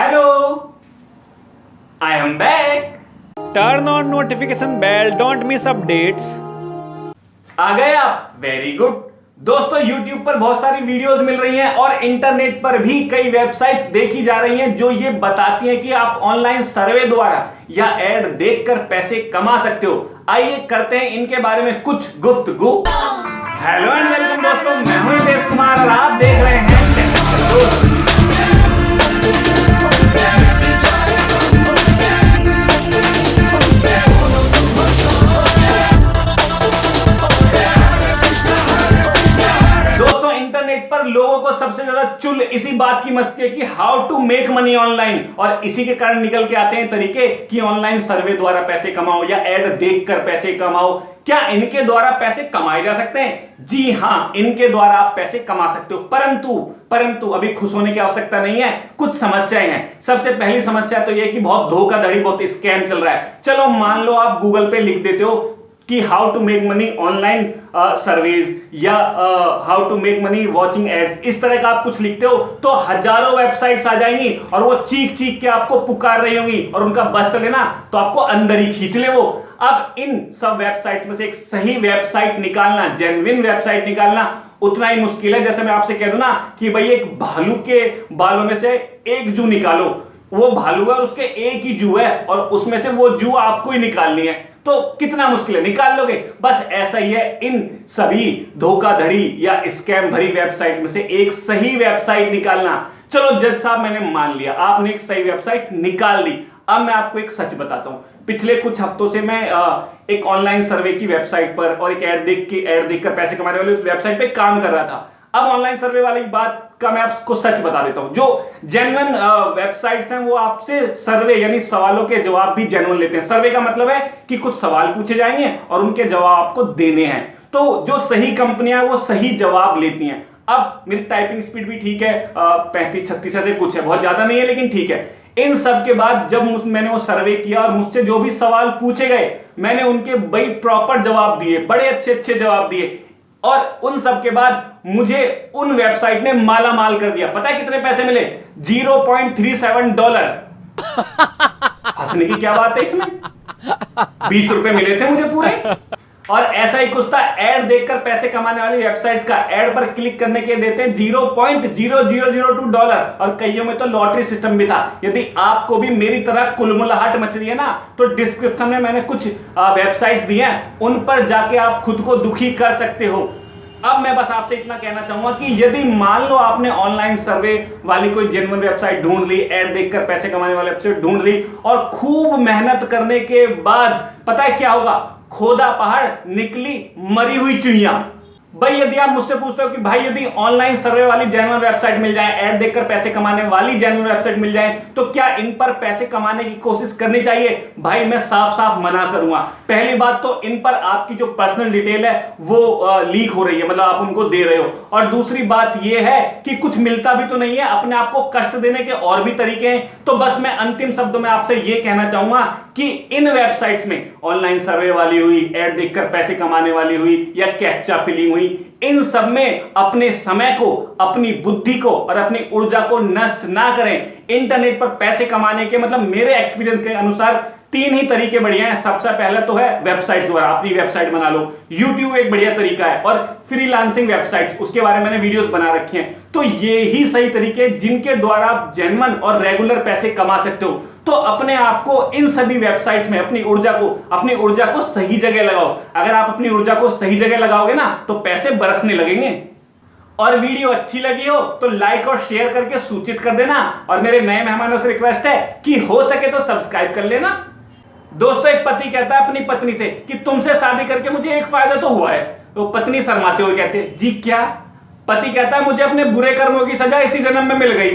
Hello, I am back. Turn on notification bell, don't miss updates. आ गए आप? Very good. दोस्तों YouTube पर बहुत सारी वीडियोस मिल रही हैं और इंटरनेट पर भी कई वेबसाइट्स देखी जा रही हैं जो ये बताती हैं कि आप ऑनलाइन सर्वे द्वारा या एड देखकर पैसे कमा सकते हो। आइए करते हैं इनके बारे में कुछ गुफ्तगू। हेलो एंड वेलकम दोस्तों, मैं हूं हितेश कुमार और आप देख रहे हैं पर लोगों को सबसे ज्यादा चुल इसी बात की मस्ती है कि how to make money online, और इसी के कारण निकल के आते हैं तरीके कि ऑनलाइन सर्वे द्वारा पैसे कमाओ या एड देखकर पैसे कमाओ। क्या इनके द्वारा पैसे कमाए जा सकते हैं? जी हां, इनके द्वारा आप पैसे कमा सकते हो, परंतु अभी खुश होने की आवश्यकता नहीं है। कुछ समस्याएं हैं। सबसे पहली समस्या तो यह कि बहुत धोखाधड़ी, बहुत स्कैम चल रहा है। चलो मान लो आप गूगल पे लिख देते हो कि how to make money online surveys या how to make money watching ads, इस तरह का आप कुछ लिखते हो तो हजारों वेबसाइट्स आ जाएंगी और वो चीख चीख के आपको पुकार रही होंगी और उनका बस चले ना तो आपको अंदर ही खींच ले वो। अब इन सब वेबसाइट्स में से एक सही वेबसाइट निकालना, जेन्युइन वेबसाइट निकालना उतना ही मुश्किल है जैसे मैं आपसे कह दूं ना कि भाई एक भालू के बालों में से एक जू निकालो। वो भालू है और उसके एक ही जू है और उसमें से वो जू आपको ही निकालनी है, तो कितना मुश्किल है, निकाल लोगे। बस ऐसा ही है इन सभी धोखाधड़ी या स्कैम भरी वेबसाइट में से एक सही वेबसाइट निकालना। चलो जज साहब, मैंने मान लिया आपने एक सही वेबसाइट निकाल दी। अब मैं आपको एक सच बताता हूं। पिछले कुछ हफ्तों से मैं एक ऑनलाइन सर्वे की वेबसाइट पर और एक एड देखकर पैसे कमाने वाली वेबसाइट पे काम कर रहा था। अब ऑनलाइन सर्वे वाली बात का मैं आपको सच बता देता हूं। जो जेन्युइन वेबसाइट्स हैं वो आपसे सर्वे यानी सवालों के जवाब भी जेन्युइन लेते हैं। सर्वे का मतलब है कि कुछ सवाल पूछे जाएंगे और उनके जवाब आपको देने हैं। तो जो सही कंपनियां वो सही जवाब लेती हैं। अब मेरी टाइपिंग स्पीड भी ठीक है, 35-36 ऐसे कुछ है, बहुत ज्यादा नहीं है लेकिन ठीक है। इन सब के बाद जब मैंने वो सर्वे किया और मुझसे जो भी सवाल पूछे गए मैंने उनके बड़ी प्रॉपर जवाब दिए, बड़े अच्छे जवाब दिए और उन सब के बाद मुझे उन वेबसाइट ने माला माल कर दिया। पता है कितने पैसे मिले? $0.37। हंसने की क्या बात है इसमें? 20 रुपए मिले थे मुझे पूरे। और ऐसा ही कुछ था एड देखकर पैसे कमाने वाली वेबसाइट्स का। एड पर क्लिक करने के देते हैं $0.0002 और कईयों में तो लॉटरी सिस्टम भी था। यदि आपको भी मेरी तरह कुलमुलाहट मच रही है ना तो डिस्क्रिप्शन में मैंने कुछ वेबसाइट्स दी हैं, उन पर जाके आप खुद को दुखी कर सकते हो। अब मैं बस आपसे इतना कहना चाहूंगा कि यदि मान लो आपने ऑनलाइन सर्वे वाली कोई जेन्युइन वेबसाइट ढूंढ ली, एड देखकर पैसे कमाने वाली वेबसाइट ढूंढ ली और खूब मेहनत करने के बाद पता है क्या होगा? खोदा पहाड़ निकली मरी हुई चिड़िया। भाई यदि आप मुझसे पूछते हो कि भाई यदि ऑनलाइन सर्वे वाली जेन्युइन वेबसाइट मिल जाए, एड देखकर पैसे कमाने वाली जेन्युइन वेबसाइट मिल जाए तो क्या इन पर पैसे कमाने की कोशिश करनी चाहिए? भाई मैं साफ साफ मना करूंगा। पहली बात तो इन पर आपकी जो पर्सनल डिटेल है वो लीक हो रही है, मतलब आप उनको दे रहे हो। और दूसरी बात यह है कि कुछ मिलता भी तो नहीं है, अपने आप को कष्ट देने के और भी तरीके हैं। तो बस मैं अंतिम शब्दों में आपसे यह कहना चाहूंगा कि इन वेबसाइट्स में ऑनलाइन सर्वे वाली हुई, एड देखकर पैसे कमाने वाली हुई या कैप्चा फिलिंग हुई, इन सब में अपने समय को, अपनी बुद्धि को और अपनी ऊर्जा को नष्ट ना करें। इंटरनेट पर पैसे कमाने के मतलब मेरे एक्सपीरियंस के अनुसार 3 ही तरीके बढ़िया हैं। सबसे पहला तो है वेबसाइट द्वारा अपनी वेबसाइट बना लो। YouTube एक बढ़िया तरीका है और फ्रीलांसिंग वेबसाइट्स, उसके बारे में मैंने वीडियोस बना रखी हैं। तो ये ही सही तरीके जिनके द्वारा आप जेन्युइन और रेगुलर पैसे कमा सकते हो। तो अपने आप को इन सभी वेबसाइट्स में अपनी ऊर्जा को सही जगह लगाओ। अगर आप अपनी ऊर्जा को सही जगह लगाओगे ना तो पैसे बरसने लगेंगे। और वीडियो अच्छी लगी हो तो लाइक और शेयर करके सूचित कर देना। और मेरे नए मेहमानों से रिक्वेस्ट है कि हो सके तो सब्सक्राइब कर लेना। दोस्तों एक पति कहता है अपनी पत्नी से कि तुमसे शादी करके मुझे एक फायदा तो हुआ है। तो पत्नी शर्माते हुए कहते हैं जी क्या? पति कहता है मुझे अपने बुरे कर्मों की सजा इसी जन्म में मिल गई।